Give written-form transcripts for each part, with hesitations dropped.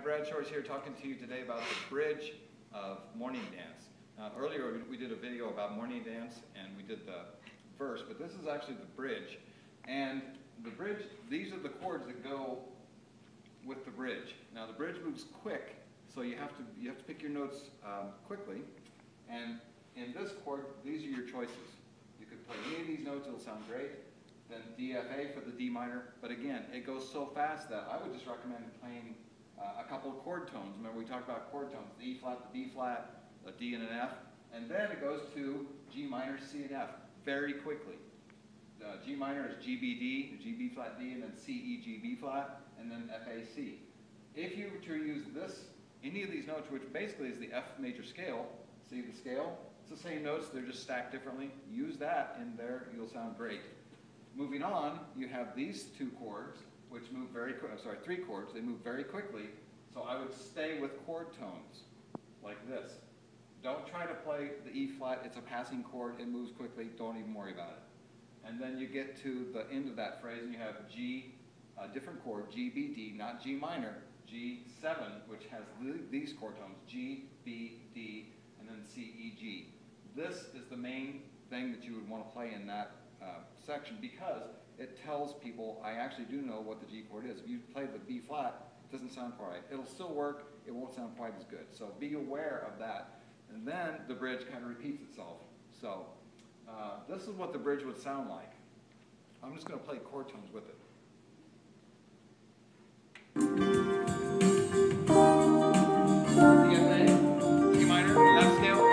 Brad Shores here talking to you today about the bridge of morning dance. Earlier we did a video about morning dance and we did the verse, but this is actually the bridge. And the bridge, these are the chords that go with the bridge. Now the bridge moves quick, so you have to pick your notes quickly. And in this chord, these are your choices. You could play any of these notes, it'll sound great. Then DFA for the D minor, but again, it goes so fast that I would just recommend playing a couple of chord tones. Remember we talked about chord tones, the E flat, the B flat, a D and an F, and then it goes to G minor, C and F very quickly. G minor is G, B, D, G, B flat, D, and then C, E, G, B flat, and then F, A, C. If you were to use this, any of these notes, which basically is the F major scale, see the scale? It's the same notes, they're just stacked differently. Use that in there, you'll sound great. Moving on, you have these two chords, which move very quick. I'm sorry, three chords. They move very quickly. So I would stay with chord tones, like this. Don't try to play the E flat. It's a passing chord. It moves quickly. Don't even worry about it. And then you get to the end of that phrase, and you have G, a different chord, G, B, D, not G minor, G7, which has these chord tones, G, B, D, and then C, E, G. This is the main thing that you would want to play in that section, because it tells people I actually do know what the G chord is. If you play the B flat, it doesn't sound quite right. It'll still work, it won't sound quite as good. So be aware of that. And then the bridge kind of repeats itself. So this is what the bridge would sound like. I'm just going to play chord tones with it. DFA, G minor, F scale.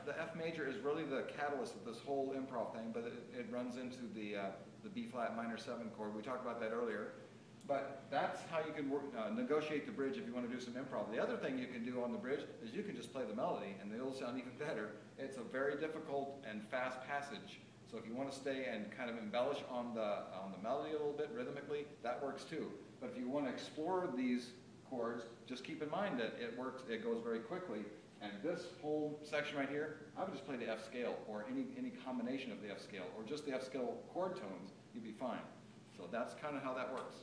The F major is really the catalyst of this whole improv thing, but it runs into the B flat minor 7 chord. We talked about that earlier. But that's how you can negotiate the bridge if you want to do some improv. The other thing you can do on the bridge is you can just play the melody and it'll sound even better. It's a very difficult and fast passage. So if you want to stay and kind of embellish on the melody a little bit rhythmically, that works too. But if you want to explore these chords, just keep in mind that it works, it goes very quickly. And this whole section right here, I would just play the F scale or any combination of the F scale or just the F scale chord tones, you'd be fine. So that's kind of how that works.